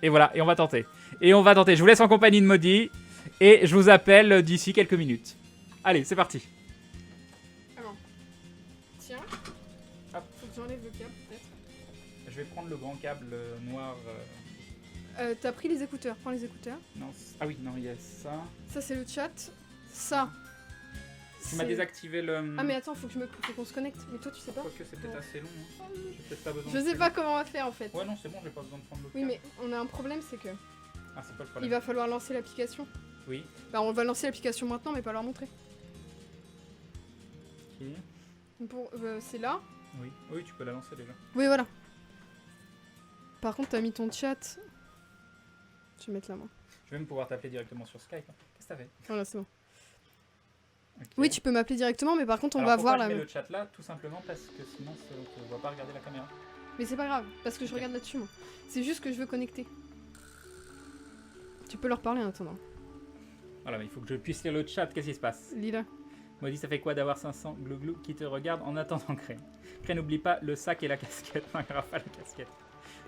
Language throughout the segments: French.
Et voilà, et on va tenter. Et on va tenter. Je vous laisse en compagnie de Maudit. Et je vous appelle d'ici quelques minutes. Allez, c'est parti. Alors, tiens. Hop. Faut que j'enlève le câble, peut-être. Je vais prendre le grand câble noir. T'as pris les écouteurs, prends les écouteurs. Non, ah oui, non, il y a ça. Ça, c'est le chat. Ça. Tu m'as c'est- désactivé le... Ah, mais attends, faut qu'on se connecte. Mais toi, tu sais pas. Quoique c'est peut-être assez long. Hein. J'ai peut-être pas besoin Je de sais plus. pas comment on va faire en fait. Ouais, non, c'est bon, j'ai pas besoin de prendre le Oui, câble. mais on a un problème, c'est que Ah, c'est pas le il problème. va falloir lancer l'application. Oui. Bah, on va lancer l'application maintenant, mais pas leur montrer. Ok. C'est là. Oui. Oui, tu peux la lancer déjà. Oui, voilà. Par contre, t'as mis ton chat. Je vais mettre la main. Je vais même pouvoir t'appeler directement sur Skype. hein. Qu'est-ce que t'as fait? Voilà, c'est bon. Ok. Oui, tu peux m'appeler directement, mais par contre, on Alors, va pourquoi voir je la. mets le chat là, tout simplement parce que sinon on ne voit pas regarder la caméra. Mais c'est pas grave, parce que je Ok. regarde là-dessus, moi. C'est juste que je veux connecter. Tu peux leur parler en attendant. Voilà, mais il faut que je puisse lire le chat. Qu'est-ce qui se passe? Lila. Maudit, ça fait quoi d'avoir 500 glouglou qui te regardent en attendant Crane? Crane, n'oublie pas le sac et la casquette. Non, il n'y aura pas la casquette.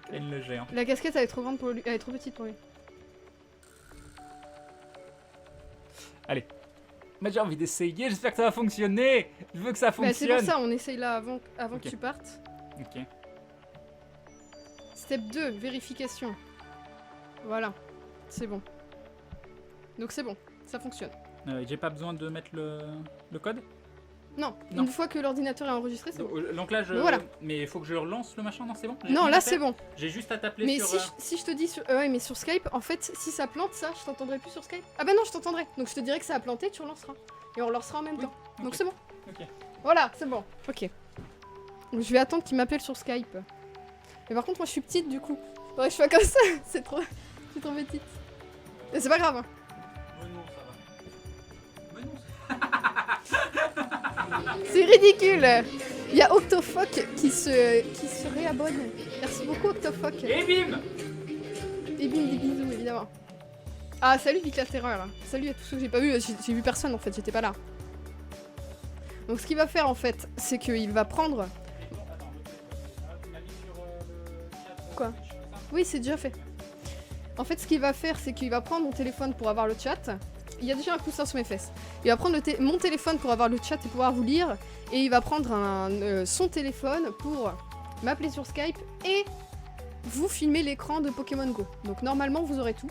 Crane le géant. La casquette, elle est trop grande pour lui. Elle est trop petite pour lui. Allez. Mais j'ai envie d'essayer, j'espère que ça va fonctionner. Je veux que ça Bah, c'est fonctionne. pour ça, on essaye là avant Ok. que tu partes. Ok. Step 2, vérification. Voilà. C'est bon. Donc c'est bon, ça fonctionne. J'ai pas besoin de mettre le code? Non, Non. une fois que l'ordinateur est enregistré, c'est bon. Donc là, je... Mais voilà. Mais il faut que je relance le machin? Non, c'est bon? Non, là c'est bon. J'ai juste à t'appeler Mais sur... si je te dis sur... ouais, mais sur Skype, en fait, si ça plante, ça, je t'entendrai plus sur Skype. Ah bah non, je t'entendrai. Donc je te dirai que ça a planté, tu relanceras. Et on relancera en même Oui, temps. ok. Donc c'est bon. Ok. Voilà, c'est bon. Ok. Donc je vais attendre qu'il m'appelle sur Skype. Mais par contre, moi je suis petite du coup. Faudrait que je sois comme ça. C'est trop... Je suis trop petite. Mais c'est pas grave. Hein. Mais non, ça va. C'est ridicule. Il y a Octofoc qui se réabonne. Merci beaucoup Octofoc. Et bim! Et bim, des bisous évidemment. Ah salut Vic la Terreur là. Salut à tous ceux que j'ai pas vu. J'ai vu personne en fait, j'étais pas là. Donc ce qu'il va faire en fait, c'est qu'il va prendre... Quoi? Oui, c'est déjà fait. En fait, ce qu'il va faire, c'est qu'il va prendre mon téléphone pour avoir le chat. Il y a déjà un coussin sur mes fesses. Il va prendre mon téléphone pour avoir le chat et pouvoir vous lire. Et il va prendre son téléphone pour m'appeler sur Skype et vous filmer l'écran de Pokémon Go. Donc normalement, vous aurez tout.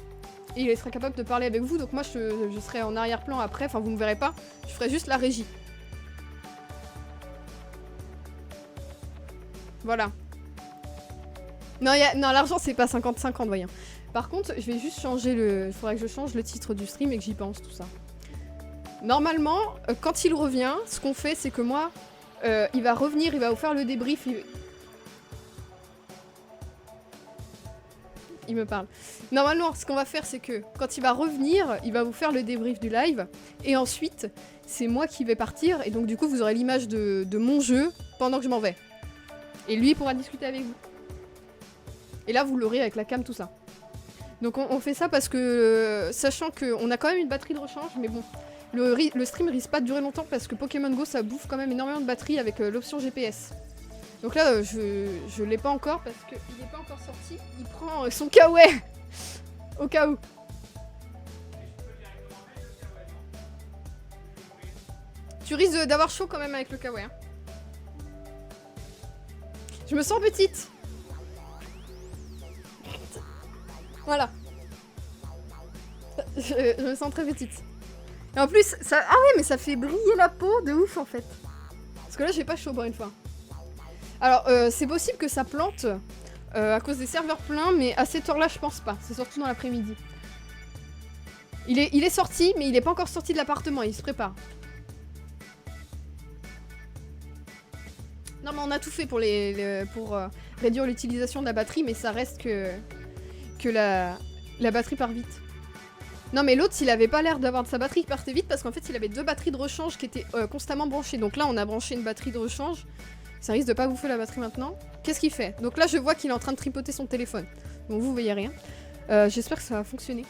Et il sera capable de parler avec vous. Donc moi, je serai en arrière-plan après. Enfin, vous ne me verrez pas. Je ferai juste la régie. Voilà. Non, non l'argent, c'est pas 50-50, voyons. Par contre, je vais juste changer le... Il faudrait que je change le titre du stream et que j'y pense, tout ça. Normalement, quand il revient, ce qu'on fait, c'est que moi, il va revenir, il va vous faire le débrief. Il me parle. Normalement, ce qu'on va faire, c'est que quand il va revenir, il va vous faire le débrief du live. Et ensuite, c'est moi qui vais partir. Et donc, du coup, vous aurez l'image de mon jeu pendant que je m'en vais. Et lui, il pourra discuter avec vous. Et là, vous l'aurez avec la cam, tout ça. Donc on fait ça parce que, sachant qu'on a quand même une batterie de rechange, mais bon, le stream risque pas de durer longtemps parce que Pokémon Go, ça bouffe quand même énormément de batterie avec l'option GPS. Donc là, je l'ai pas encore parce qu'il n'est pas encore sorti. Il prend son kawaii au cas où. Tu risques d'avoir chaud quand même avec le kawaii. Hein. Je me sens petite. Voilà. Je me sens très petite. Et en plus, ça... Ah ouais, mais ça fait briller la peau de ouf, en fait. Parce que là, j'ai pas chaud pour une fois. Alors, c'est possible que ça plante à cause des serveurs pleins, mais à cette heure-là, je pense pas. C'est surtout dans l'après-midi. Il est sorti, mais il est pas encore sorti de l'appartement. Il se prépare. Non, mais on a tout fait pour, pour réduire l'utilisation de la batterie, mais ça reste que la batterie part vite. Non mais l'autre, il avait pas l'air d'avoir de sa batterie qui partait vite parce qu'en fait il avait deux batteries de rechange qui étaient constamment branchées. Donc là on a branché une batterie de rechange. Ça risque de pas bouffer la batterie maintenant. Qu'est-ce qu'il fait? Donc là je vois qu'il est en train de tripoter son téléphone. Donc vous voyez rien. J'espère que ça va fonctionner.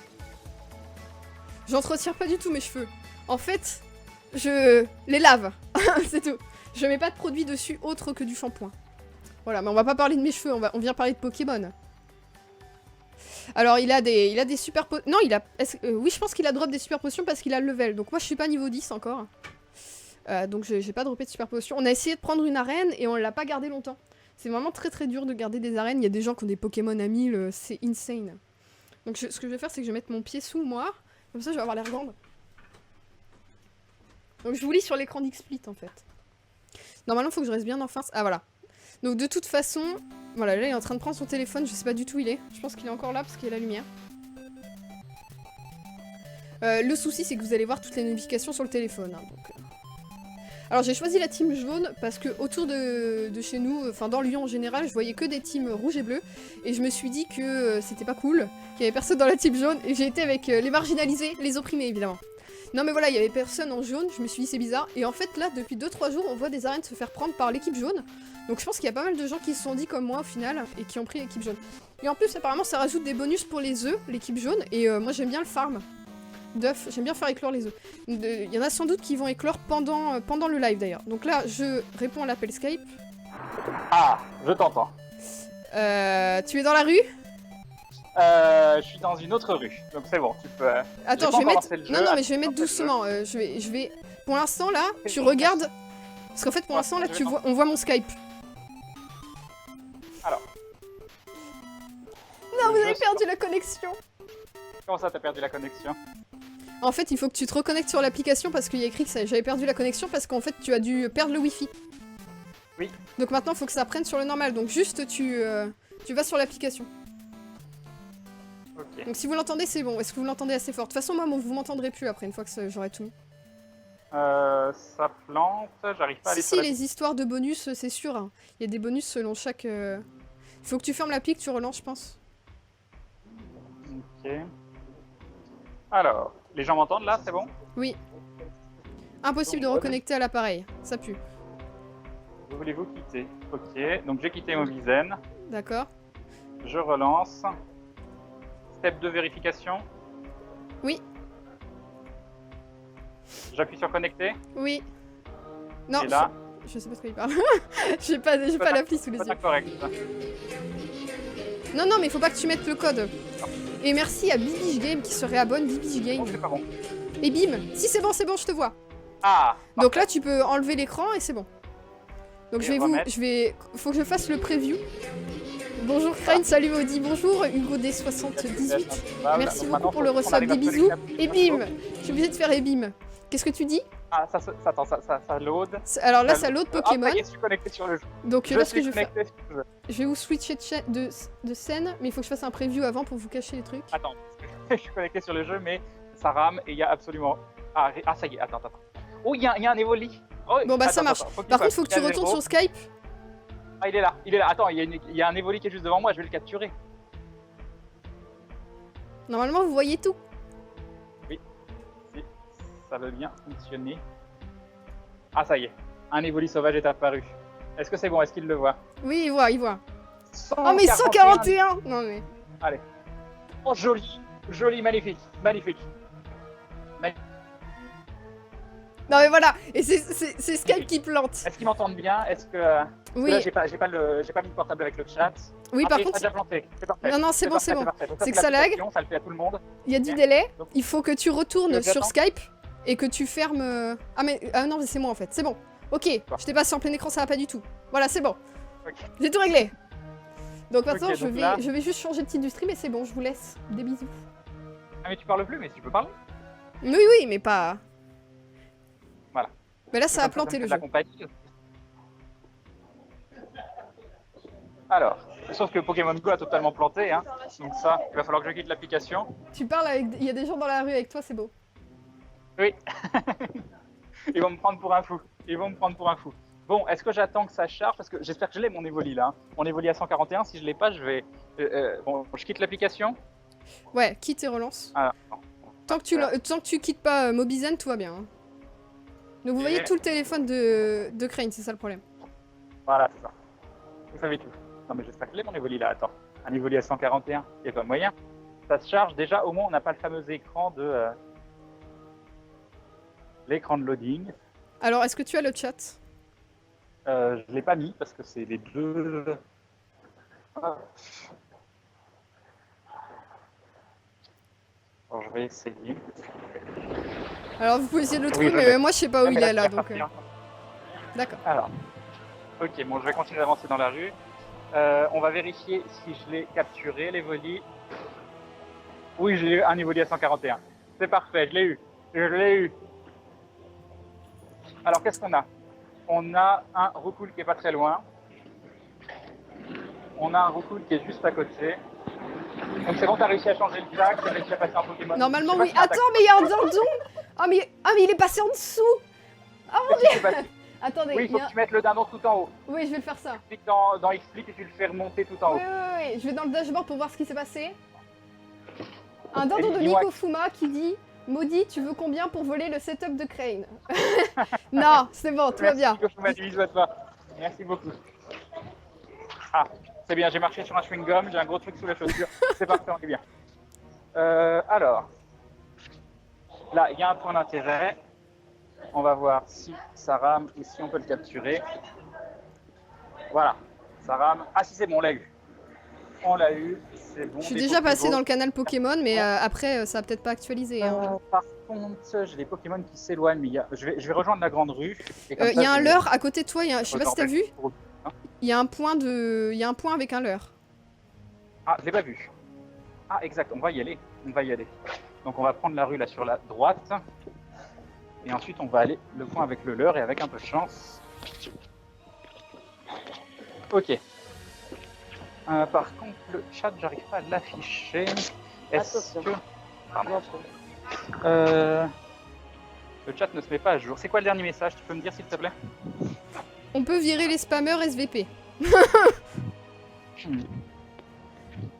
J'entretiens pas du tout mes cheveux. En fait, je les lave. C'est tout. Je mets pas de produit dessus autre que du shampoing. Voilà, mais on va pas parler de mes cheveux, on vient parler de Pokémon. Alors il a des super potions. Non, oui, je pense qu'il a drop des super potions parce qu'il a le level. Donc moi je suis pas niveau 10 encore. Donc j'ai pas droppé de super potions. On a essayé de prendre une arène et on l'a pas gardé longtemps. C'est vraiment très dur de garder des arènes. Il y a des gens qui ont des Pokémon à 1000, c'est insane. Donc ce que je vais faire, c'est que je vais mettre mon pied sous moi. Comme ça je vais avoir l'air grande. Donc je vous lis sur l'écran d'Xsplit en fait. Normalement il faut que je reste bien en face. Ah voilà. Donc de toute façon, voilà, là il est en train de prendre son téléphone, je sais pas du tout où il est. Je pense qu'il est encore là parce qu'il y a la lumière. Le souci c'est que vous allez voir toutes les notifications sur le téléphone. Hein, donc, Alors j'ai choisi la team jaune parce que autour de chez nous, enfin dans Lyon en général, je voyais que des teams rouges et bleus. Et je me suis dit que c'était pas cool, qu'il y avait personne dans la team jaune. Et j'ai été avec les marginalisés, les opprimés évidemment. Non mais voilà, il y avait personne en jaune, je me suis dit c'est bizarre. Et en fait là, depuis 2-3 jours, on voit des arènes se faire prendre par l'équipe jaune. Donc je pense qu'il y a pas mal de gens qui se sont dit comme moi au final et qui ont pris l'équipe jaune. Et en plus apparemment ça rajoute des bonus pour les œufs, l'équipe jaune. Et moi j'aime bien le farm d'œufs, j'aime bien faire éclore les œufs. Il y en a sans doute qui vont éclore pendant le live d'ailleurs. Donc là je réponds à l'appel Skype. Ah, je t'entends. Tu es dans la rue? Je suis dans une autre rue, donc c'est bon, tu peux... Attends, je vais mettre... Non, mais je vais mettre doucement. Je vais... Pour l'instant, là, tu regardes... Parce qu'en fait, pour l'instant, là, on voit mon Skype. Alors. Non, vous avez perdu la connexion. Comment ça, t'as perdu la connexion? En fait, il faut que tu te reconnectes sur l'application parce qu'il y a écrit que j'avais perdu la connexion parce qu'en fait, tu as dû perdre le Wi-Fi. Oui. Donc maintenant, il faut que ça prenne sur le normal. Donc juste, tu vas sur l'application. Ok. Donc si vous l'entendez, c'est bon. Est-ce que vous l'entendez assez fort? De toute façon, moi, vous m'entendrez plus après, une fois que j'aurai tout mis. Ça plante, j'arrive pas à aller Si, sur la... les histoires de bonus, c'est sûr. Hein. Il y a des bonus selon chaque... Faut que tu fermes l'appli, que tu relances, je pense. Ok. Alors, les gens m'entendent là, c'est bon? Oui. Impossible de reconnecter à l'appareil. Ça pue. Voulez-vous quitter? Ok, donc j'ai quitté Mobizen. D'accord. Je relance. Step 2 vérification. Oui. J'appuie sur connecter. Oui. Non, et là, je sais pas de quoi il parle. j'ai pas l'appli sous les yeux. Correct. Non, mais faut pas que tu mettes le code. Et merci à Bibiche Game qui se réabonne, Bibiche Game. Oh, c'est pas bon. Et bim. Si c'est bon, je te vois. Ah. Donc là, tu peux enlever l'écran et c'est bon. Donc faut que je fasse le preview. Bonjour Crane, salut Maudit, bonjour Hugo D78. Merci beaucoup pour le resub, des bisous. Et bim. Je suis obligée de faire et bim. Qu'est-ce que tu dis? Ah, ça load. Alors là, ça load Pokémon. Ah, je suis connecté sur le jeu. Donc là, ce que je vais faire, faire... je vais vous switcher de scène, mais il faut que je fasse un preview avant pour vous cacher les trucs. Attends, je suis connecté sur le jeu, mais ça rame et il y a absolument... Ah, ça y est, attends. Oh, il y a un Evoli. Oh, bon, bah ça marche. Par contre, il faut que tu retournes sur Skype. Ah, il est là. Attends, il y a un Evoli qui est juste devant moi, je vais le capturer. Normalement, vous voyez tout. Oui, si ça veut bien fonctionner. Ah, ça y est, un Evoli sauvage est apparu. Est-ce que c'est bon? Est-ce qu'il le voit? Oui, il voit. Oh, mais 141. Non, mais... Allez. Oh, joli, magnifique. Non mais voilà, et c'est Skype qui plante. Est-ce qu'ils m'entendent bien? Est-ce que... Oui. Là, j'ai pas mis le portable avec le chat. Oui, par contre... Ça a déjà planté. C'est parfait. Non, c'est bon. C'est que ça lag. Ça le fait à tout le monde. Il y a du délai. Il faut que tu retournes sur Skype et que tu fermes... Ah non, c'est moi en fait. C'est bon. Ok, je t'ai passé en plein écran, ça va pas du tout. Voilà, c'est bon. Okay. J'ai tout réglé. Donc maintenant, Okay, je vais juste changer de titre du stream et c'est bon, je vous laisse. Des bisous. Ah mais tu parles plus, mais tu peux parler. Oui, mais pas... Voilà. Mais là, ça a planté le jeu. Alors, sauf que Pokémon Go a totalement planté, hein. Donc ça, il va falloir que je quitte l'application. Tu parles avec... Il y a des gens dans la rue avec toi, c'est beau. Oui. Ils vont me prendre pour un fou. Bon, est-ce que j'attends que ça charge? Parce que j'espère que je l'ai mon Evoli là. Mon Evoli à 141, si je l'ai pas, je vais... bon, je quitte l'application. Ouais, quitte et relance. Alors, tant que tu quittes pas Mobizen, tout va bien. Hein. Donc vous voyez tout le téléphone de Crane, c'est ça le problème. Voilà, c'est ça. Vous savez tout. Non mais j'espère que je l'ai mon Evoli là, attends. Un Evoli à 141, il n'y a pas moyen. Ça se charge déjà, au moins on n'a pas le fameux écran de... l'écran de loading. Alors, est-ce que tu as le chat? Je l'ai pas mis parce que c'est les deux... je vais essayer. Alors vous pouvez essayer de le Oui, trouver, je mais l'ai. moi je sais pas où Ah, il mais est là, là, donc... partir. D'accord. Alors, ok, bon, je vais continuer d'avancer dans la rue. On va vérifier si je l'ai capturé, l'Evoli. Oui, j'ai eu un Evoli à 141. C'est parfait, je l'ai eu. Je l'ai eu. Alors, qu'est-ce qu'on a? On a un Roucoule qui est pas très loin. On a un Roucoule qui est juste à côté. Donc, c'est bon, t'as réussi à changer le track, t'as réussi à passer un Pokémon. Normalement, Je sais pas oui. si t'as Attends, mais il y a un dindon. Mais il est passé en dessous. attaqué. Attendez, Oui, il faut que tu mettes le dindon tout en haut. Oui, je vais le faire ça. Tu cliques dans Explique et tu le fais remonter tout en haut. Oui. Je vais dans le dashboard pour voir ce qui s'est passé. Un dindon de dis-moi. Nikofuma qui dit Maudit, tu veux combien pour voler le setup de Crane? Non, c'est bon, tout va bien. Merci, bisous à toi. Merci beaucoup. Ah, c'est bien, j'ai marché sur un chewing-gum, j'ai un gros truc sous les chaussures. C'est parfait, on est bien. Alors, là, il y a un point d'intérêt. On va voir si ça rame et si on peut le capturer. Voilà, ça rame. Ah si, c'est bon, on l'a eu. On l'a eu, c'est bon. Je suis déjà passé dans le canal Pokémon, mais après, ça va peut-être pas actualisé. Hein. Par contre, j'ai des Pokémon qui s'éloignent, mais je vais rejoindre la grande rue. Il y a un leurre à côté de toi, je sais pas si t'as vu. Il y a un point avec un leurre. Ah, je l'ai pas vu. Ah, exact, on va y aller. Donc on va prendre la rue là sur la droite. Et ensuite on va aller le point avec le leurre et avec un peu de chance. Ok. Par contre, le chat, j'arrive pas à l'afficher. Est-ce que... Pardon. Le chat ne se met pas à jour. C'est quoi le dernier message? Tu peux me dire s'il te plaît? On peut virer les spammers SVP.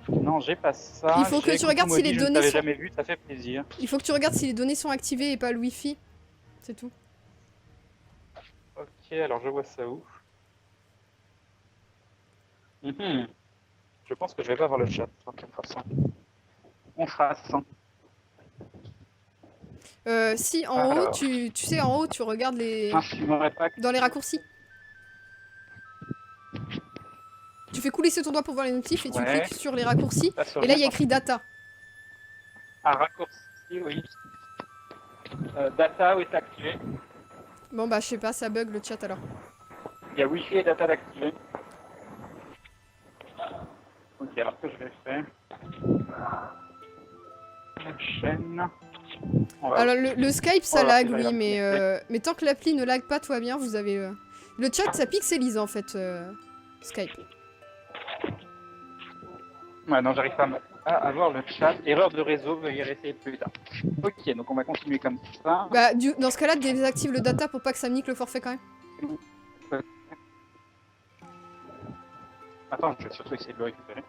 Non, j'ai pas ça. Il faut que tu regardes si les données sont... jamais vu, ça fait plaisir. Il faut que tu regardes si les données sont activées et pas le Wi-Fi. C'est tout. Ok, alors je vois ça où? Je pense que je vais pas voir le chat. On fera ça. Si, en haut, tu sais, en haut, tu regardes les... dans les raccourcis. Tu fais couler sur ton doigt pour voir les notifs et tu cliques sur les raccourcis. Et là, il y a écrit data. Ah, raccourci, oui. Data, oui, c'est activé. Bon, bah, je sais pas, ça bug le chat alors. Il y a Wi-Fi et data d'activer. Ok, alors ce que je vais faire... La chaîne... Alors, le Skype, ça lag, oui, mais tant que l'appli ne lag pas, tout va bien, vous avez... Le chat, ça pixelise, en fait, Skype. Ouais, non, j'arrive pas à voir le chat. Erreur de réseau, veuillez réessayer plus tard. Ok, donc on va continuer comme ça. Bah, dans ce cas-là, désactive le data pour pas que ça me nique le forfait quand même. Attends, je vais surtout essayer de le récupérer.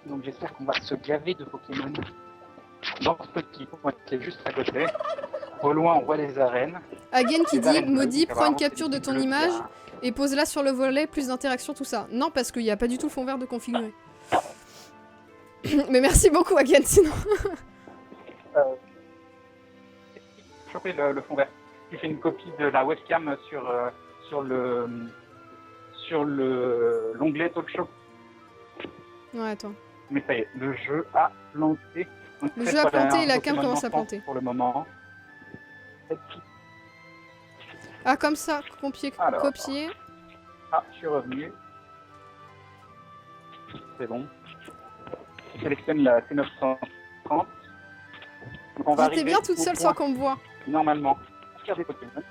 Donc j'espère qu'on va se gaver de Pokémon. Dans ce petit point qui est juste à côté. Au loin, on voit les arènes. Again qui dit arènes Maudit, bleues, prends une apparemment, capture c'est de des ton bleus image qui a- et pose-la sur le volet, plus d'interaction, tout ça. Non, parce qu'il n'y a pas du tout le fond vert de configurer. Mais merci beaucoup, Again, sinon. Choper le fond vert. Tu fais une copie de la webcam sur l'onglet Talk Show. Ouais, attends. Mais ça y est, le jeu a planté. Donc, Le cette jeu a fois, il y planté un et la cam Pokémon commence à d'enfant planter. Pour le moment. Ah, comme ça, copier. Alors. Copier. Ah, je suis revenu. C'est bon. Je sélectionne la C930. Donc on va J'étais arriver bien toute au seule point, sans qu'on me voit. normalement. Des Pokémon.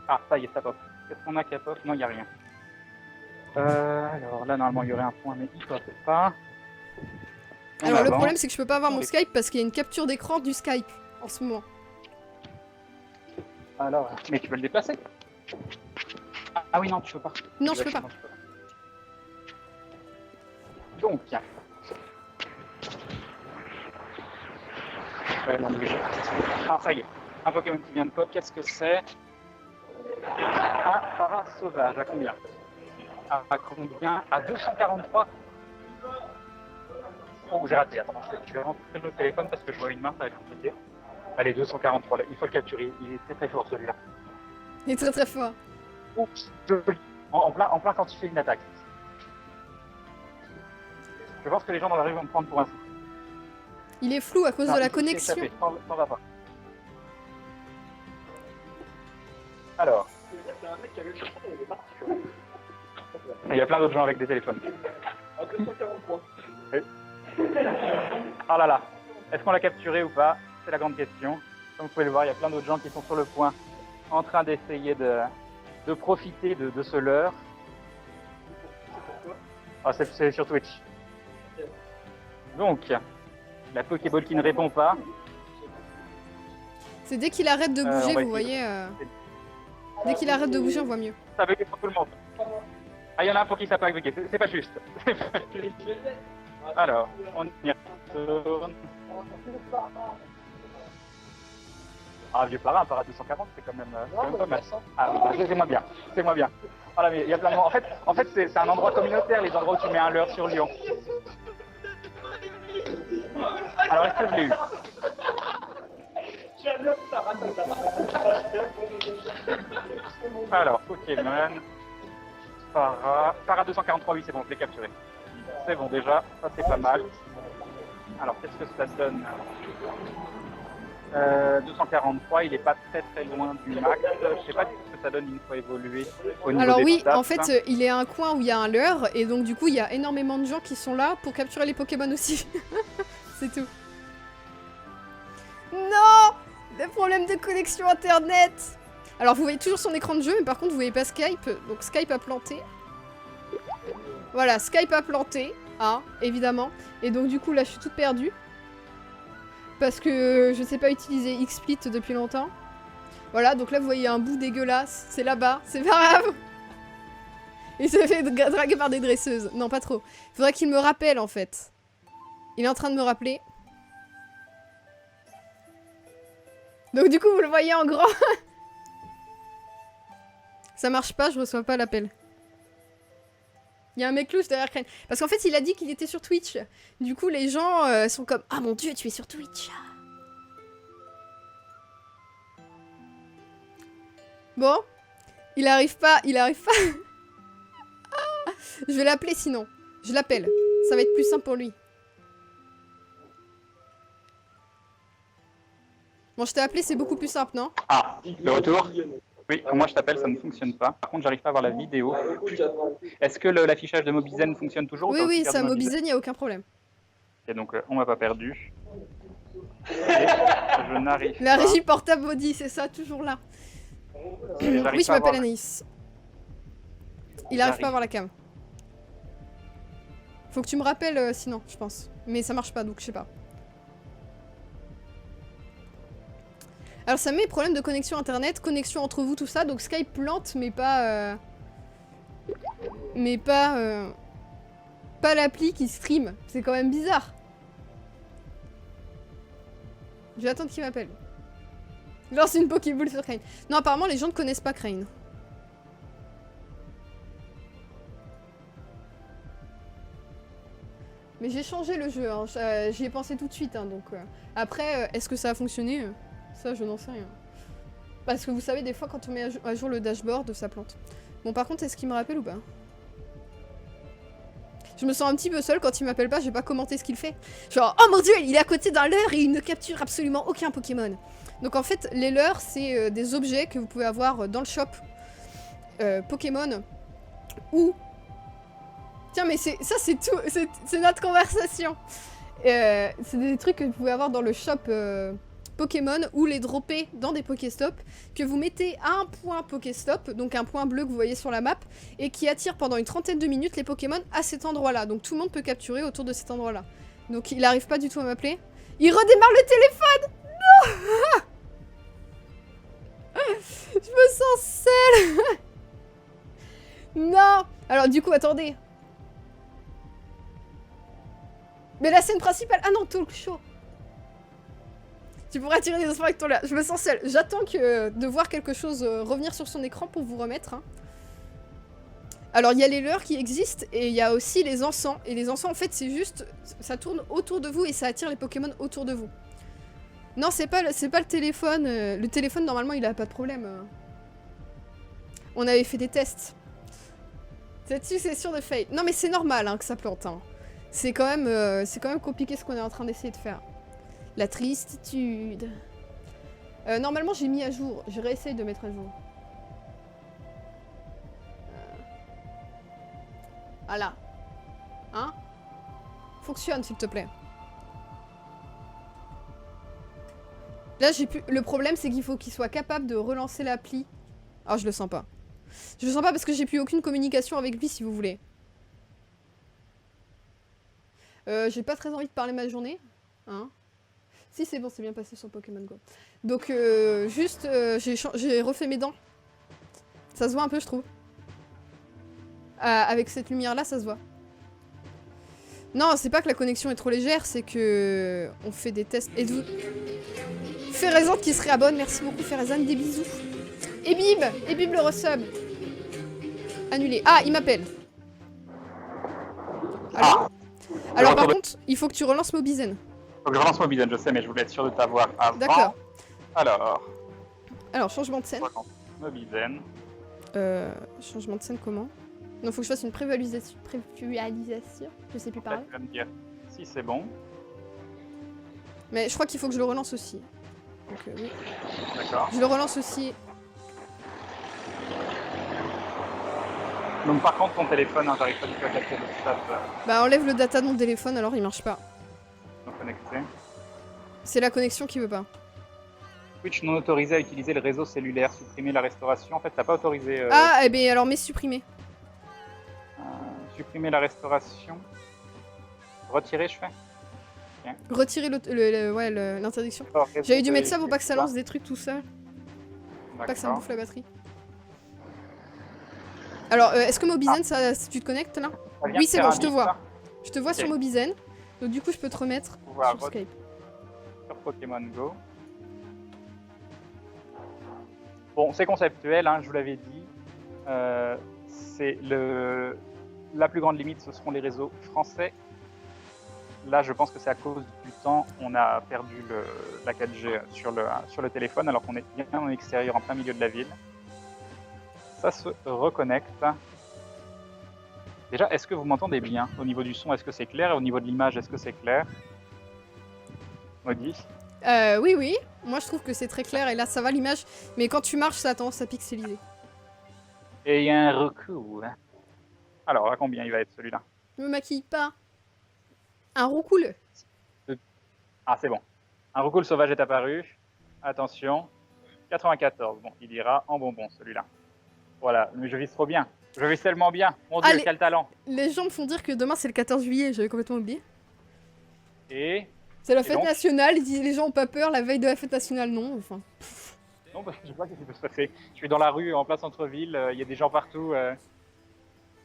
Ah, ça y est, ça pop. Qu'est-ce qu'on a qui a pop? Non, il n'y a rien. Alors là, normalement, il y aurait un point, mais il ne pop pas. Alors, le problème, c'est que je peux pas avoir mon Skype parce qu'il y a une capture d'écran du Skype en ce moment. Alors, mais tu peux le déplacer. Ah oui, non, tu peux pas. Non, je peux pas. Donc, non, mais ah, ça y est. Un Pokémon qui vient de pop, qu'est-ce que c'est? Un para sauvage, à combien? À combien? À 243. Oh, j'ai raté, attends, je vais rentrer le téléphone parce que je vois une main, ça va être compliqué. Allez, 243, là. Il faut le capturer, il est très très fort celui-là. Il est très très fort. Oups, en plein quand il fait une attaque. Je pense que les gens dans la rue vont me prendre pour un fou. Il est flou à cause Non, de la il faut s'y connexion. échapper, t'en vas pas. Alors. Il y a plein d'autres gens avec des téléphones. Oui. Ah là là. Est-ce qu'on l'a capturé ou pas? C'est la grande question. Comme vous pouvez le voir, il y a plein d'autres gens qui sont sur le point en train d'essayer de profiter de ce leurre. Ah, c'est sur Twitch. Donc, la Pokéball qui ne répond pas. C'est dès qu'il arrête de on bouger, va vous essayer. voyez. Dès qu'il arrête de bouger, on voit mieux. Ça veut dire pour tout le monde. Ah, il y en a un pour qui ça peut bugger. C'est pas juste. Alors, on y retourne. Ah, vieux parrain, un para 240, c'est quand même pas mal. Ah, c'est moins bien. C'est moins bien. Voilà, mais il y a plein de... En fait c'est un endroit communautaire, les endroits où tu mets un leurre sur Lyon. Alors, est-ce que je l'ai eu? Alors, Pokémon, Para 243, oui, c'est bon, je l'ai capturé. C'est bon déjà, ça c'est pas mal. Alors, qu'est-ce que ça donne? 243, il est pas très loin du max. Je sais pas ce que ça donne une fois évolué au niveau Alors des oui, stats. en fait, il est à un coin où il y a un leurre, et donc du coup, il y a énormément de gens qui sont là pour capturer les Pokémon aussi. C'est tout. Non! Des problèmes de connexion internet! Alors vous voyez toujours son écran de jeu, mais par contre vous voyez pas Skype, donc Skype a planté. Voilà, Skype a planté, hein, évidemment. Et donc du coup là je suis toute perdue. Parce que je sais pas utiliser XSplit depuis longtemps. Voilà, donc là vous voyez un bout dégueulasse, c'est là-bas, c'est pas grave. Il s'est fait draguer par des dresseuses. Non, pas trop. Faudrait qu'il me rappelle en fait. Il est en train de me rappeler. Donc du coup vous le voyez en grand. Ça marche pas, je reçois pas l'appel. Il y a un mec louche derrière Crane. Parce qu'en fait, il a dit qu'il était sur Twitch. Du coup, les gens sont comme « Ah mon dieu, tu es sur Twitch !» Bon. Il arrive pas, il arrive pas. Je vais l'appeler sinon. Je l'appelle. Ça va être plus simple pour lui. Bon, je t'ai appelé, c'est beaucoup plus simple, non? Ah, le retour? Oui, quand moi je t'appelle, ça ne fonctionne pas. Par contre, j'arrive pas à voir la vidéo. Est-ce que l'affichage de Mobizen fonctionne toujours? Oui, oui, ça Mobizen, il n'y a aucun problème. Et donc, on m'a pas perdu. Et je n'arrive pas. La régie portable body, c'est ça, toujours là. Et j'arrive Oui, je pas à m'appelle voir- Anaïs. Il arrive pas à voir la cam. Faut que tu me rappelles sinon, je pense. Mais ça marche pas, donc je sais pas. Alors ça met problème de connexion internet, connexion entre vous, tout ça. Donc Skype plante, mais pas... pas l'appli qui stream. C'est quand même bizarre. Je vais attendre qu'il m'appelle. Lance une Pokéball sur Crane. Non, apparemment les gens ne connaissent pas Crane. Mais j'ai changé le jeu, hein. J'y ai pensé tout de suite, hein, donc... Après, est-ce que ça a fonctionné? Ça, je n'en sais rien. Parce que vous savez, des fois, quand on met à jour le dashboard, ça plante. Bon, par contre, est-ce qu'il me rappelle ou pas? Je me sens un petit peu seule quand il m'appelle pas, je vais pas commenter ce qu'il fait. Genre, oh mon dieu, il est à côté d'un leurre et il ne capture absolument aucun Pokémon. Donc en fait, les leurres, c'est des objets que vous pouvez avoir dans le shop Pokémon ou... Tiens, mais ça c'est tout, c'est notre conversation. C'est des trucs que vous pouvez avoir dans le shop Pokémon ou les dropper dans des Pokéstop que vous mettez à un point Pokéstop, donc un point bleu que vous voyez sur la map, et qui attire pendant une trentaine de minutes les Pokémon à cet endroit-là. Donc tout le monde peut capturer autour de cet endroit-là. Donc il arrive pas du tout à m'appeler. Il redémarre le téléphone! Non! Je me sens seule! Non! Alors du coup, attendez. Mais la scène principale... Ah non, talk show! Tu pourras tirer des enfants avec ton leurre. Je me sens seule. J'attends de voir quelque chose revenir sur son écran pour vous remettre. Hein. Alors, il y a les leurres qui existent et il y a aussi les encens. Et les encens, en fait, c'est juste... Ça tourne autour de vous et ça attire les Pokémon autour de vous. Non, c'est pas le téléphone. Le téléphone, normalement, il a pas de problème. On avait fait des tests. Cette succession de fails. Non, mais c'est normal hein, que ça plante. Hein. C'est quand même compliqué ce qu'on est en train d'essayer de faire. La tristitude. Normalement, j'ai mis à jour. Je réessaye de mettre à jour. Voilà. Hein? Fonctionne, s'il te plaît. Là, j'ai pu... Le problème, c'est qu'il faut qu'il soit capable de relancer l'appli. Ah, je le sens pas. Je le sens pas parce que j'ai plus aucune communication avec lui, si vous voulez. J'ai pas très envie de parler ma journée. Hein? Si, c'est bon, c'est bien passé sur Pokémon Go. Donc, juste, j'ai refait mes dents. Ça se voit un peu, je trouve. Avec cette lumière-là, ça se voit. Non, c'est pas que la connexion est trop légère, c'est que... On fait des tests. Et vous... Ferezan qui se réabonne, merci beaucoup Ferezan, des bisous. Et Bib le resub. Annulé. Ah, il m'appelle. Alors par contre, il faut que tu relances Mobizen. Faut que je relance Mobizen, je sais, mais je voulais être sûr de t'avoir avant. D'accord. Alors, changement de scène. Mobizen. Changement de scène comment? Non, faut que je fasse une prévisualisation. Je sais plus parler. Tu vas me dire si c'est bon. Mais je crois qu'il faut que je le relance aussi. Donc, oui. D'accord. Je le relance aussi. Donc par contre, ton téléphone, hein, j'arrive pas du tout à capter le stade Bah enlève le data de mon téléphone, alors il marche pas. connecté. C'est la connexion qui veut pas. Twitch non autorisé à utiliser le réseau cellulaire, supprimer la restauration. En fait, t'as pas autorisé. Ah, eh ben alors mets supprimer. Supprimer la restauration. Retirer, je fais. Retirer l'interdiction. J'avais dû mettre ça pour pas que ça lance des trucs tout seul. Pas que ça me bouffe la batterie. Alors, est-ce que Mobizen, si tu te connectes là? Oui, c'est bon, je te vois. Je te vois sur Mobizen. Donc du coup, je peux te remettre sur Skype. Sur Pokémon Go. Bon, c'est conceptuel, hein, je vous l'avais dit. C'est la plus grande limite, ce seront les réseaux français. Là, je pense que c'est à cause du temps, on a perdu la 4G sur le téléphone, alors qu'on est bien en extérieur, en plein milieu de la ville. Ça se reconnecte. Déjà, est-ce que vous m'entendez bien? Au niveau du son, est-ce que c'est clair? Et au niveau de l'image, est-ce que c'est clair? Maudit. Oui. Moi, je trouve que c'est très clair et là, ça va l'image. Mais quand tu marches, ça a tendance à pixeliser. Et il y a un recours. Alors, à combien il va être celui-là? Ne me maquille pas. Un roucoule. Ah, c'est bon. Un roucoule sauvage est apparu. Attention. 94. Bon, il ira en bonbon, celui-là. Voilà, mais je vise trop bien. Je vise tellement bien. Mon Dieu, quel talent. Les gens me font dire que demain, c'est le 14 juillet. J'avais complètement oublié. Et... C'est la fête nationale. Ils disent les gens ont pas peur. La veille de la fête nationale, non. Enfin... Non, bah, je sais pas ce qui peut se passer. Je suis dans la rue, en plein centre-ville. Il y a des gens partout.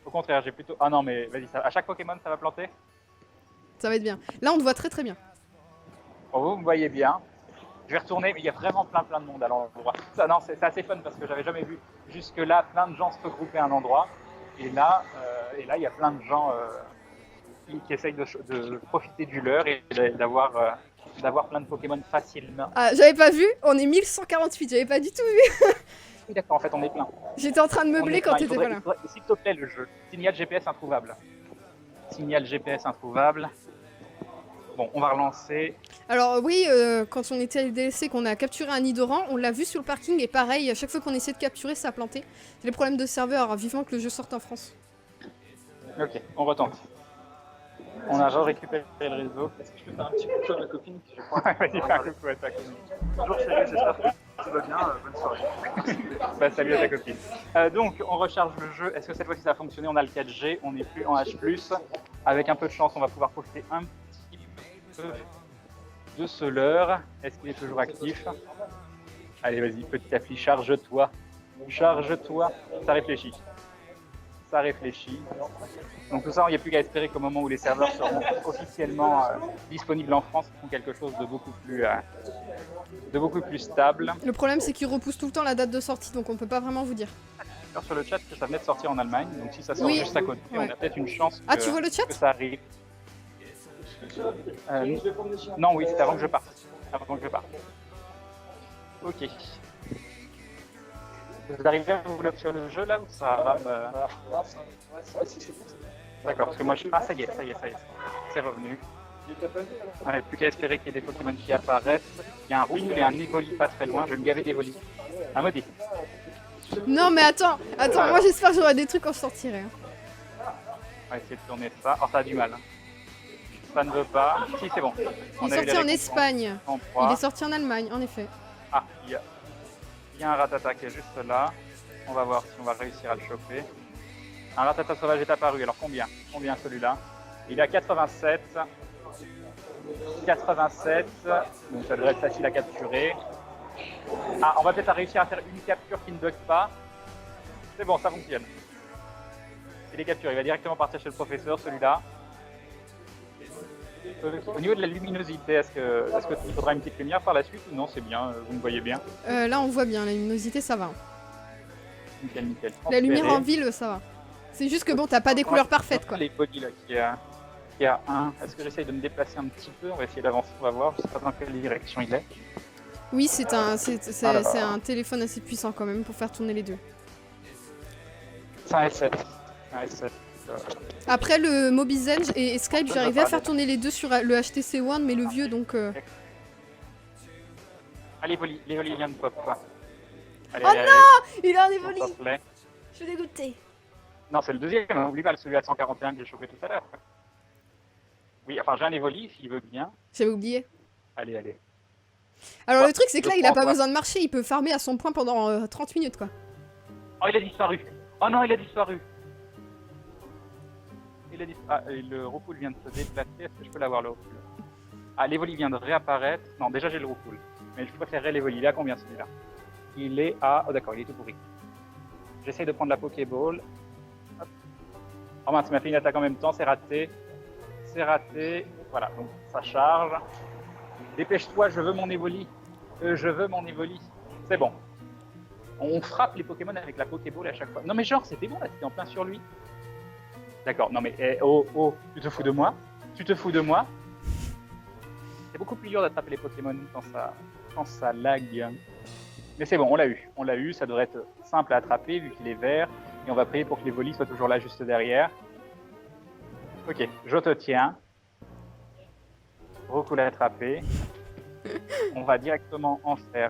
Au contraire, j'ai plutôt... Ah non, mais vas-y, à chaque Pokémon, ça va planter? Ça va être bien. Là, on te voit très très bien. Bon, vous me voyez bien. Je vais retourner, mais il y a vraiment plein de monde à l'endroit. Non, c'est assez fun parce que j'avais jamais vu jusque-là plein de gens se regrouper à un endroit. Et là, il y a plein de gens qui essayent de profiter du leur et d'avoir plein de Pokémon facilement. Ah, j'avais pas vu. On est 1148. J'avais pas du tout vu. Oui, d'accord, en fait, on est plein. J'étais en train de meubler quand t'étais pas là. S'il te plaît, le jeu. Signal GPS introuvable. Signal GPS introuvable. Bon, on va relancer. Alors oui, quand on était à l'DLC, qu'on a capturé un Nidoran, on l'a vu sur le parking et pareil, à chaque fois qu'on essayait de capturer, ça a planté. C'est les problèmes de serveur, vivement que le jeu sorte en France. Ok, on retente. On a récupéré le réseau. Est-ce que je peux faire un petit coucou à ma copine? Vas-y, fais un coucou à ta copine. Bonjour chérie, j'espère que tout va bien, bonne soirée. Bah, salut à ta copine. Donc, on recharge le jeu. Est-ce que cette fois-ci ça a fonctionné? On a le 4G, on n'est plus en H+. Avec un peu de chance, on va pouvoir profiter un petit peu de ce leurre. Est-ce qu'il est toujours actif? Allez, vas-y, petit appli, charge-toi. Charge-toi. Ça réfléchit. Ça réfléchit. Donc tout ça, il n'y a plus qu'à espérer qu'au moment où les serveurs seront officiellement disponibles en France, ils font quelque chose de beaucoup plus stable. Le problème, c'est qu'ils repoussent tout le temps la date de sortie, donc on peut pas vraiment vous dire. Sur le chat que ça venait de sortir en Allemagne, donc si ça sort juste à côté, on a peut-être une chance tu vois le chat que ça arrive. Non, oui, c'est avant que je parte. Ok. Vous arrivez à vous sur le jeu là ou ça rame D'accord, parce que moi je... Ah, ça y est. C'est revenu. Ouais, plus qu'à espérer qu'il y ait des Pokémon qui apparaissent. Il y a un Routoule et un Evoli pas très loin. Je vais me gaver d'Evoli. Un Maudit. Non, mais attends, moi j'espère que j'aurai des trucs quand je sortirai. Hein. On va essayer de tourner ça. Oh, ça a du mal. Ça ne veut pas. Si, c'est bon. Il est sorti en Espagne. Il est sorti en Allemagne, en effet. Ah, il y a un Rattata qui est juste là. On va voir si on va réussir à le choper. Un Rattata sauvage est apparu. Alors combien celui-là? Il est à 87. 87. Donc ça devrait être facile à capturer. Ah, on va peut-être réussir à faire une capture qui ne bug pas. C'est bon, ça fonctionne. Il est capturé. Il va directement partir chez le professeur, celui-là. Au niveau de la luminosité, est-ce qu'il faudra une petite lumière par la suite ou non? C'est bien, vous me voyez bien. Là on voit bien, la luminosité ça va. Nickel, nickel. La lumière en ville ça va. C'est juste que bon, t'as pas des couleurs parfaites quoi. Les polis là qui a un. Est-ce que j'essaye de me déplacer un petit peu? On va essayer d'avancer, on va voir. Je sais pas dans quelle direction il est. Oui, c'est un téléphone assez puissant quand même pour faire tourner les deux. C'est un S7. Un S7. Après le Mobizen et Skype, j'arrivais à faire tourner les deux sur le HTC One, mais le vieux donc. Ah, l'Evoli vient de pop. Allez, Oh allez, non, il a un allez. Evoli. Je suis dégoûtée. Non, c'est le deuxième, n'oublie pas celui à 141 que j'ai chopé tout à l'heure. Oui, enfin j'ai un Evoli s'il veut bien. J'avais oublié. Allez, allez. Alors Ouais, le truc c'est que là je il a prends, pas quoi. besoin de marcher, il peut farmer à son point pendant 30 minutes quoi. Oh, il a disparu. Oh non, il a disparu. Ah, et le Roupoule vient de se déplacer. Est-ce que je peux l'avoir, le Roupoule? Ah, l'Evoli vient de réapparaître. Non, déjà j'ai le Roupoule. Mais je préférerais l'Evoli. Il est à combien celui-là? Il est à... Oh d'accord, il est tout pourri. J'essaye de prendre la Pokéball. Hop. Oh mince, il m'a fait une attaque en même temps. C'est raté. C'est raté. Voilà, donc ça charge. Dépêche-toi, je veux mon Evoli. Je veux mon Evoli. C'est bon. On frappe les Pokémon avec la Pokéball à chaque fois. Non mais genre, c'était bon là, c'était en plein sur lui. D'accord, non mais oh, tu te fous de moi? Tu te fous de moi? C'est beaucoup plus dur d'attraper les Pokémon quand ça lag. Mais c'est bon, on l'a eu, ça devrait être simple à attraper vu qu'il est vert. Et on va prier pour que l'Evoli soit toujours là juste derrière. Ok, je te tiens. Roupoule à attraper. On va directement en faire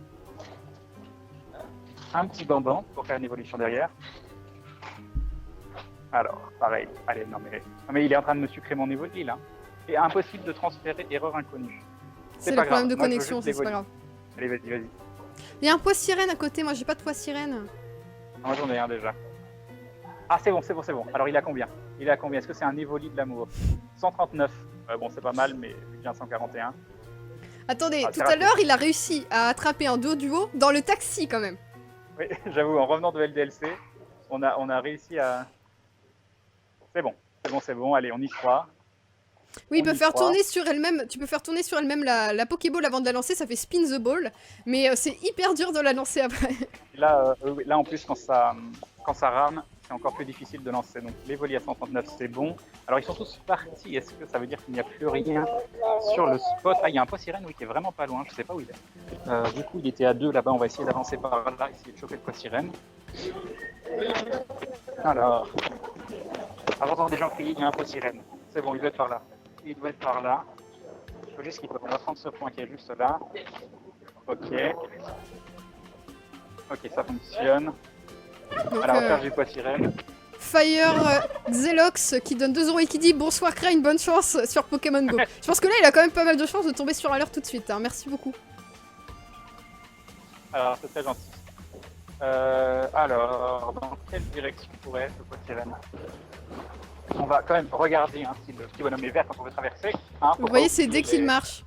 un petit bandan pour faire une évolution derrière. Alors, pareil. Allez, non mais il est en train de me sucrer mon Evoli là. C'est impossible de transférer erreur inconnue. C'est le pas problème de grave. Moi, je veux connexion, juste c'est pas l'Evoli. grave. Allez, vas-y. Il y a un poids sirène à côté, moi j'ai pas de poids sirène. Moi j'en ai un déjà. Ah c'est bon. Alors il a combien? Est-ce que c'est un Evoli de l'amour? 139. Bon c'est pas mal mais bien 141. Attendez, Ah, tout c'est à rapide. l'heure il a réussi à attraper un duo dans le taxi quand même. Oui, j'avoue, en revenant de LDLC, on a réussi à... C'est bon, allez, on y croit. Oui, il On peut y faire croit. tourner sur elle-même, tu peux faire tourner sur elle-même la Pokéball avant de la lancer, ça fait spin the ball, mais c'est hyper dur de la lancer après. Là en plus, quand ça rame, c'est encore plus difficile de lancer. Donc l'Evoli à 139, c'est bon. Alors ils sont tous partis. Est-ce que ça veut dire qu'il n'y a plus rien sur le spot? Ah, il y a un Poisirène, oui, qui est vraiment pas loin. Je sais pas où il est. Du coup, il était à 2 là-bas. On va essayer d'avancer par là, essayer de choper le Poisirène. Alors, avant des gens crier, il y a un Poisirène. C'est bon, il doit être par là. Il faut juste qu'il faut. On va prendre ce point qui est juste là. Ok, ça fonctionne. Donc, Alors, on va faire du Poisirène. Fire Xelox qui donne 2 € et qui dit bonsoir Crane, bonne chance sur Pokémon Go. Je pense que là il a quand même pas mal de chance de tomber sur un leurre tout de suite, hein. Merci beaucoup. Alors, c'est très gentil. Alors, dans quelle direction pourrait être le Poisirène? On va quand même regarder si le petit bonhomme est vert quand on veut traverser. Hein, Vous voyez, c'est dès qu'il marche.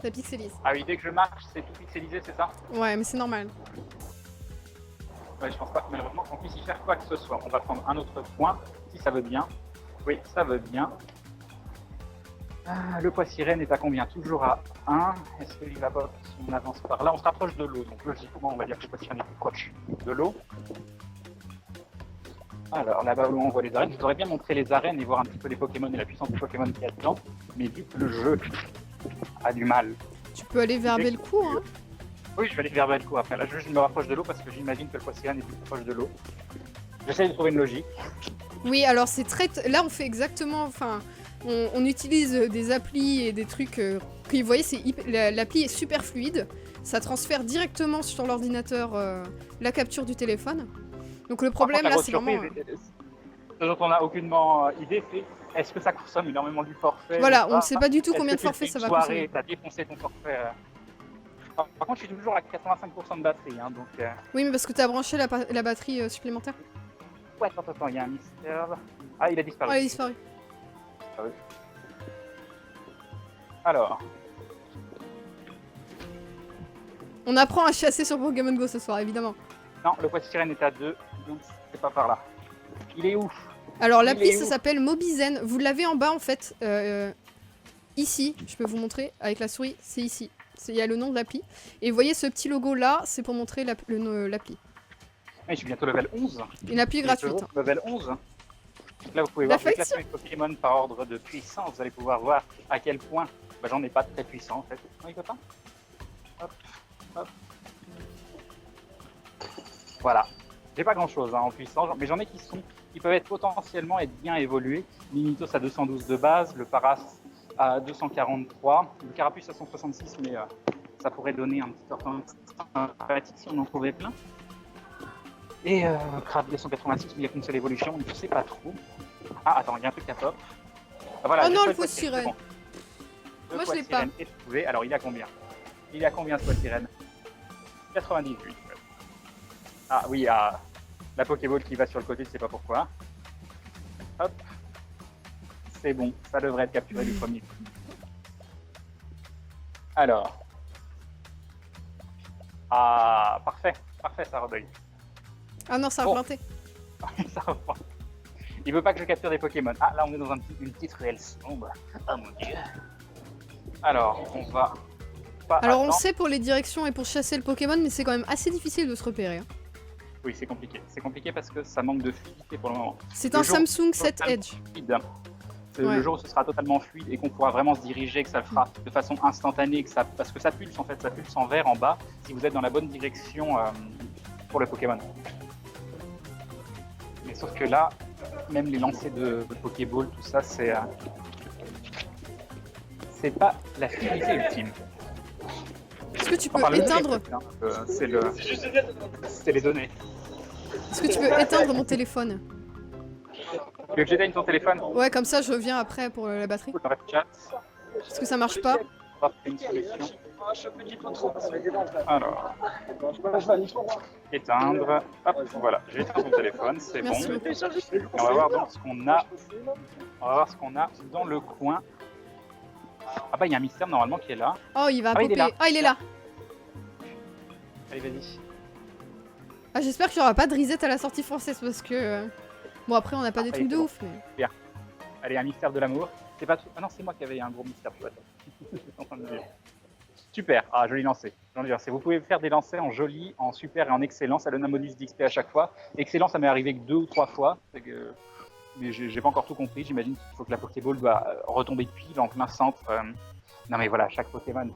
Ça pixelise. Ah oui, dès que je marche, c'est tout pixelisé, c'est ça? Ouais, mais c'est normal. Ouais, je pense pas malheureusement qu'on puisse y faire quoi que ce soit. On va prendre un autre point, si ça veut bien. Oui, ça veut bien. Ah, le Poisirène est à combien? Toujours à 1. Est-ce qu'il va pas si on avance par là? On se rapproche de l'eau, donc logiquement, on va dire que le Poisirène est plus proche de l'eau. Alors, là-bas où on voit les arènes, je voudrais bien montrer les arènes et voir un petit peu les Pokémon et la puissance des Pokémon qu'il y a dedans. Mais vu que le jeu a du mal. Tu peux aller vers Belcourt, hein. Oui, je vais aller vers Belcourt après. Là, je me rapproche de l'eau parce que j'imagine que le Poisirène est plus proche de l'eau. J'essaie de trouver une logique. Oui, alors c'est très... Là on fait exactement... Enfin, on utilise des applis et des trucs que vous voyez, l'appli est super fluide. Ça transfère directement sur l'ordinateur la capture du téléphone. Donc le problème là, c'est vraiment... Ce dont on n'a aucunement idée, c'est est-ce que ça consomme énormément du forfait? Voilà, on ne sait pas du tout combien de forfaits ça va consommer. T'as défoncé ton forfait. Par contre, je suis toujours à 85% de batterie, hein, donc... Oui, mais parce que tu as branché la batterie supplémentaire. Ouais, attends, il y a un mystère. Ah, il a disparu. Oh, il a disparu. Alors, On apprend à chasser sur Pokémon Go ce soir, évidemment. non, le poids sirène est à 2, donc c'est pas par là. Il est où? Alors Il l'appli est ça où s'appelle Mobizen, vous l'avez en bas en fait, ici, je peux vous montrer avec la souris, c'est ici, il y a le nom de l'appli. Et vous voyez ce petit logo là, c'est pour montrer l'appli. Ah, je suis bientôt level 11. Une appli gratuite. Hein. Level 11. Là, vous pouvez voir, je vais classer mes Pokémon par ordre de puissance. Vous allez pouvoir voir à quel point j'en ai pas de très puissant en fait. Non, il peut pas. Hop, hop. Voilà. J'ai pas grand chose en puissance, mais j'en ai qui peuvent être potentiellement être bien évolués. Minitos à 212 de base, le Paras à 243, le Carapuce à 166, mais ça pourrait donner un petit ordre sympathique si on en trouvait plein. Et Krabby à 186, mais il y a qu'une seule évolution, je sais pas trop. Ah, attends, il y a un truc à top. Ah, voilà, oh non, le faux sirène. Bon. Moi, je l'ai pas. Est trouvé. Alors, il a combien? Il a combien ce poids sirène? 98. Ah oui, la Pokéball qui va sur le côté, je sais pas pourquoi. Hop. C'est bon, ça devrait être capturé du premier coup. Alors. Ah, parfait, ça redeuille. Ah non, ça a planté. Ça reprend. Il veut pas que je capture des Pokémon. Ah, là, on est dans une petite ruelle sombre. Oh mon dieu. Alors, on va pas Alors, attendre. on sait pour les directions et pour chasser le Pokémon, mais c'est quand même assez difficile de se repérer. Hein. Oui, c'est compliqué. C'est compliqué parce que ça manque de fluidité pour le moment. C'est un Samsung 7 Edge. Fluide. Le jour où ce sera totalement fluide et qu'on pourra vraiment se diriger, que ça le fera de façon instantanée, parce que ça pulse en fait, ça pulse en vert en bas, si vous êtes dans la bonne direction pour le Pokémon. Mais sauf que là, même les lancers de Pokéball, tout ça, c'est pas la fluidité ultime. Est-ce que tu peux éteindre... C'est les données. Est-ce que tu peux éteindre mon téléphone? Tu veux que j'éteigne ton téléphone? Ouais, comme ça je reviens après pour la batterie. Est-ce que ça marche pas? Une solution. Alors, éteindre. Hop, voilà, j'ai éteint ton téléphone, c'est bon. Et on va voir donc ce qu'on a. On va voir ce qu'on a dans le coin. Ah bah il y a un mystère normalement qui est là. Oh, il va popper. Ah, il est là. Allez, vas-y. Ah, j'espère qu'il n'y aura pas de reset à la sortie française parce que... Bon, après, on n'a pas des trucs de ouf, mais... Bien. Allez, un mystère de l'amour. C'est pas tout... Ah non, c'est moi qui avais un gros mystère. En train de dire. Super. Ah, joli lancer. Vous pouvez faire des lancers en joli, en super et en excellent. Ça donne un bonus d'XP à chaque fois. Excellent, ça m'est arrivé que 2 ou 3 fois. Mais j'ai pas encore tout compris. J'imagine qu'il faut que la Pokéball doit retomber pile en plein centre. Non mais voilà, à chaque Pokémon.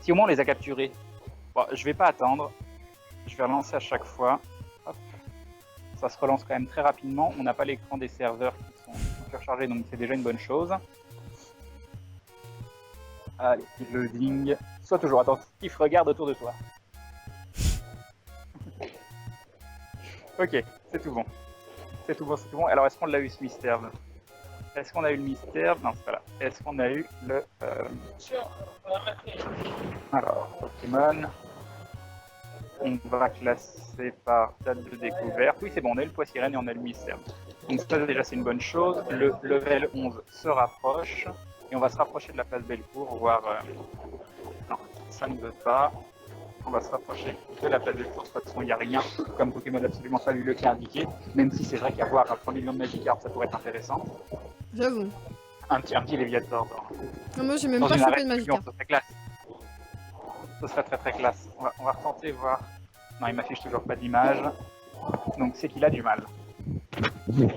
Si au moins on les a capturés. Bon, je vais pas attendre. Je vais relancer à chaque fois. Hop. Ça se relance quand même très rapidement. On n'a pas l'écran des serveurs qui sont surchargés, donc c'est déjà une bonne chose. Allez, loading. Sois toujours attentif, regarde autour de toi. Ok, c'est tout bon. C'est tout bon. Alors, est-ce qu'on l'a eu ce mystère? Non, c'est pas là. Est-ce qu'on a eu le... Alors, Pokémon. On va classer par date de découverte. Oui, c'est bon, on a eu le poids sirène et on a le mystère. Donc ça, déjà, c'est une bonne chose. Le level 11 se rapproche. Et on va se rapprocher de la place Bellecour, voir... Non, ça ne veut pas. On va se rapprocher de la place Bellecour. De toute façon, il n'y a rien comme Pokémon absolument fabuleux qui est indiqué. Même si c'est vrai qu'avoir un 3 millions de Magikarp, ça pourrait être intéressant. J'avoue. Un petit Léviator. Non, moi, j'ai même pas chopé de Magikarp. Ça serait classe. Ça serait très très classe. On va retenter voir. Non, il m'affiche toujours pas d'image. Donc c'est qu'il a du mal.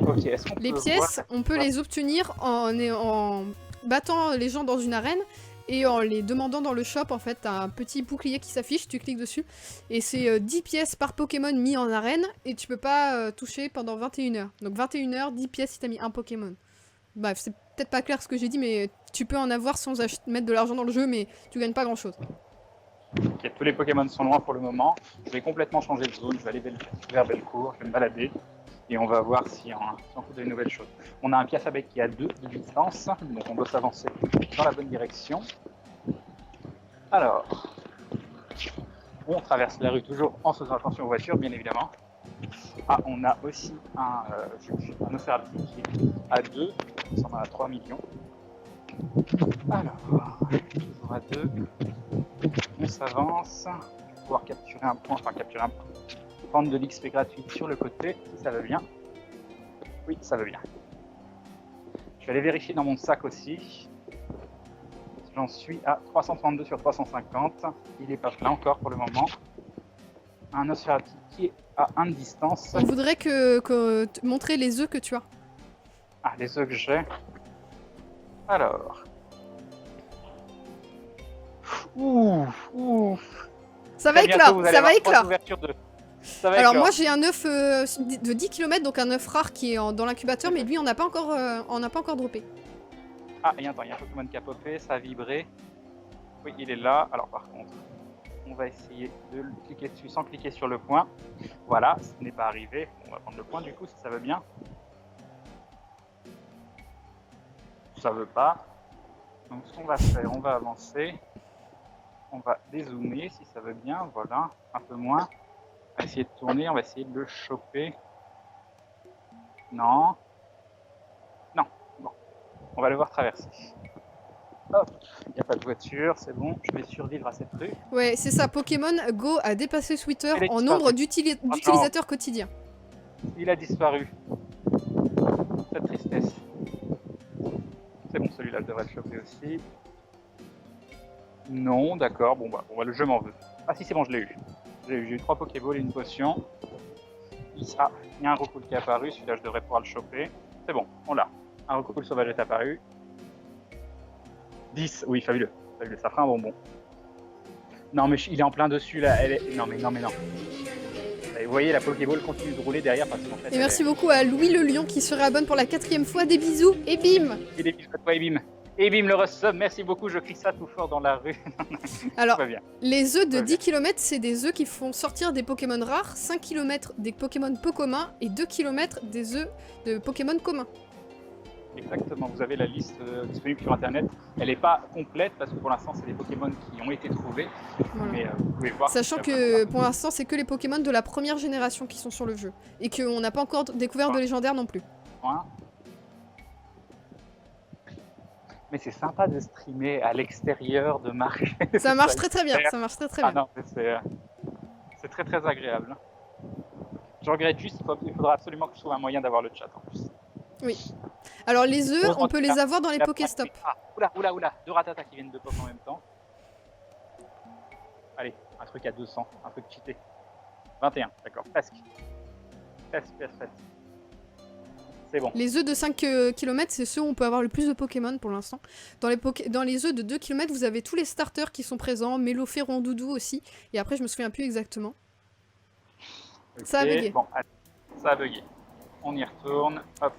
Ok, est-ce qu'on les pièces, on peut les obtenir en battant les gens dans une arène et en les demandant dans le shop, en fait, t'as un petit bouclier qui s'affiche, tu cliques dessus, et c'est 10 pièces par Pokémon mis en arène, et tu peux pas toucher pendant 21 heures. Donc 21 heures, 10 pièces si t'as mis un Pokémon. Bref, c'est peut-être pas clair ce que j'ai dit, mais tu peux en avoir sans mettre de l'argent dans le jeu, mais tu gagnes pas grand-chose. Ok, tous les Pokémon sont loin pour le moment. Je vais complètement changer de zone. Je vais aller vers Belcourt, je vais me balader. Et on va voir si on trouve de nouvelles choses. On a un Piafabec qui a 2 de distance, donc on doit s'avancer dans la bonne direction. Alors, on traverse la rue toujours en faisant attention aux voitures, bien évidemment. Ah, on a aussi un Océrapi qui est à 2, on en a 3 millions. Alors, toujours à 2, on s'avance, on va pouvoir capturer un point, prendre de l'XP gratuite sur le côté, si ça va bien. Oui, ça va bien. Je vais aller vérifier dans mon sac aussi. J'en suis à 332 sur 350. Il n'est pas plein encore pour le moment. Un Océrapi qui est à 1 de distance. On voudrait que montrer les œufs que tu as. Ah, les œufs que j'ai. Alors. Ouf. Ça va éclore, ça va éclore. Alors moi j'ai un œuf de 10 km, donc un œuf rare qui est dans l'incubateur, mais lui on n'a pas encore droppé. Ah, il y a un Pokémon qui a popé, ça a vibré. Oui, il est là. Alors par contre, on va essayer de le cliquer dessus sans cliquer sur le point. Voilà, ce n'est pas arrivé. On va prendre le point du coup si ça veut bien. Ça veut pas. Donc ce qu'on va faire, on va avancer. On va dézoomer si ça veut bien. Voilà, un peu moins. On va essayer de tourner, on va essayer de le choper. Non. Non. Bon. On va le voir traverser. Hop, il n'y a pas de voiture, c'est bon, je vais survivre à cette rue. Ouais, c'est ça, Pokémon Go a dépassé Twitter Il a en disparu. nombre d'utilisateurs quotidiens. Il a disparu. Cette tristesse. C'est bon, celui-là, je devrais le choper aussi. Non, d'accord, bon bah, le jeu m'en veut. Ah si, c'est bon, je l'ai eu. J'ai eu 3 Pokéballs et une potion. Ah, il y a un Roucoule qui est apparu, celui-là je devrais pouvoir le choper. C'est bon, on l'a. Un Roucoule sauvage est apparu. 10, oui, fabuleux. Fabuleux, ça fera un bonbon. Non mais il est en plein dessus là, Non mais non. Et vous voyez, la Pokéball continue de rouler derrière parce qu'en fait... Et merci beaucoup à Louis le Lion qui se réabonne pour la 4e fois, des bisous, et bim. Et des bisous à toi, et bim. Et bim, le resub, merci beaucoup, je crie ça tout fort dans la rue. Alors, bien. les œufs de 10 km, c'est des œufs qui font sortir des Pokémon rares, 5 km des Pokémon peu communs, et 2 km des œufs de Pokémon communs. Exactement, vous avez la liste disponible sur internet. Elle n'est pas complète parce que pour l'instant, c'est des Pokémon qui ont été trouvés. Voilà. Mais vous pouvez voir. Sachant que pour l'instant, c'est que les Pokémon de la première génération qui sont sur le jeu. Et qu'on n'a pas encore découvert de légendaire non plus. Mais c'est sympa de streamer à l'extérieur, de marcher. Ça marche très bien, ça marche très bien. Ah non, c'est très très agréable. Je regrette juste, il faudra absolument que je trouve un moyen d'avoir le chat en plus. Oui. Alors les œufs, on peut les avoir dans les Pokéstop. Ah, oula, 2 Rattata qui viennent de pop en même temps. Allez, un truc à 200, un truc cheaté. 21, d'accord, presque. C'est bon. Les œufs de 5 km, c'est ceux où on peut avoir le plus de Pokémon pour l'instant. Dans les œufs de 2 km, vous avez tous les starters qui sont présents, Mélofée, Rondoudou aussi. Et après, je me souviens plus exactement. Okay. Ça a bugué. Bon, allez, ça a bugué. On y retourne, hop,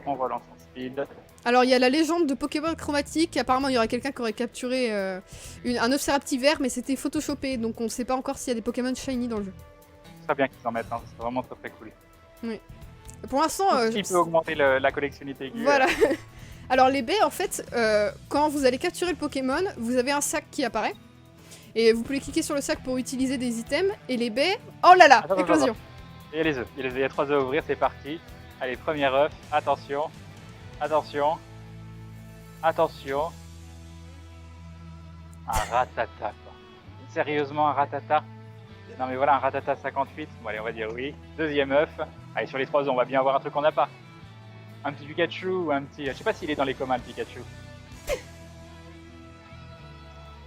on relance en speed. Alors il y a la légende de Pokémon chromatique, apparemment il y aurait quelqu'un qui aurait capturé un Océrapi vert, mais c'était photoshopé, donc on ne sait pas encore s'il y a des Pokémon shiny dans le jeu. Ce serait bien qu'ils en mettent, hein. C'est vraiment très très cool. Oui. Pour l'instant... qui peut augmenter la collectionnité aiguë. Voilà. Alors les baies, en fait, quand vous allez capturer le Pokémon, vous avez un sac qui apparaît, et vous pouvez cliquer sur le sac pour utiliser des items, et les baies... Oh là là, éclosion. Il y a les œufs, il y a 3 œufs à ouvrir, c'est parti. Allez, premier œuf, attention. Un Rattata, quoi. Sérieusement, un Rattata? Non mais voilà, un Rattata 58, bon allez, on va dire oui. Deuxième œuf. Allez, sur les 3 œufs, on va bien avoir un truc qu'on n'a pas. Un petit Pikachu ou un petit... Je sais pas s'il est dans les communs, le Pikachu.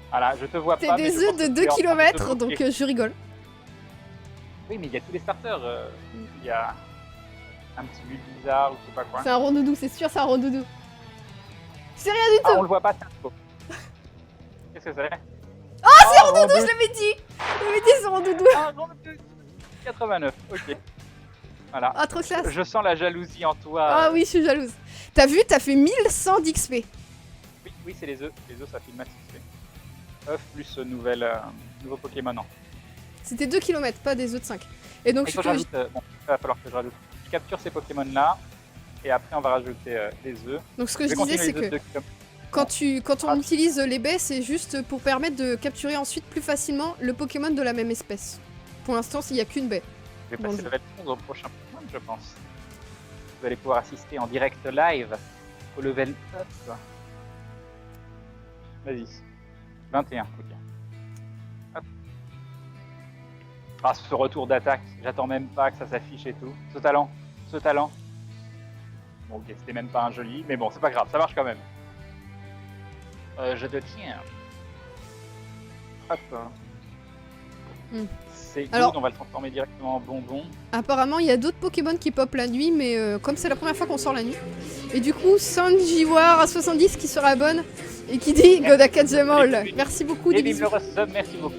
Voilà, je te vois pas. C'est des œufs de 2 km, donc je rigole. Oui, mais il y a tous les starters. Il y a un petit but bizarre ou je sais pas quoi. C'est un Rondoudou, c'est sûr, c'est un Rondoudou. C'est rien du tout. On le voit pas, c'est un faux. qu'est-ce que c'est? C'est Rondoudou, je l'avais dit! Je l'avais dit, c'est Rondoudou! Ah, Rondoudou 89, ok. Voilà. Ah, trop classe! Je sens la jalousie en toi. Ah oui, je suis jalouse. T'as vu, t'as fait 1100 d'XP. Oui, oui, c'est les œufs. Les œufs, ça fait le max XP. œufs plus nouveau Pokémon. Non. C'était 2 km, pas des œufs de 5. Et donc, Il faut que j'ajoute. Bon, il va falloir que je rajoute. Je capture ces Pokémon-là. Et après, on va rajouter les œufs. donc ce que je disais, c'est que quand on utilise les baies, c'est juste pour permettre de capturer ensuite plus facilement le Pokémon de la même espèce. Pour l'instant, s'il n'y a qu'une baie. Je vais Bon, passer level 11 au prochain Pokémon, je pense. Vous allez pouvoir assister en direct live au level up. Vas-y. 21, ok. Hop. Ah, ce retour d'attaque, j'attends même pas que ça s'affiche et tout. Ce talent. Bon, ok, c'était même pas un joli, mais bon, c'est pas grave, ça marche quand même. Je te tiens. Hop. C'est good, Alors- on va le transformer directement en bonbon. Apparemment, il y a d'autres Pokémon qui pop la nuit, mais comme c'est la première fois qu'on sort la nuit. Et du coup, Sanjiwar à 70 qui se rabonne et qui dit Godaka Jamal. Merci beaucoup, Et des vive bisous. le Rust, merci beaucoup.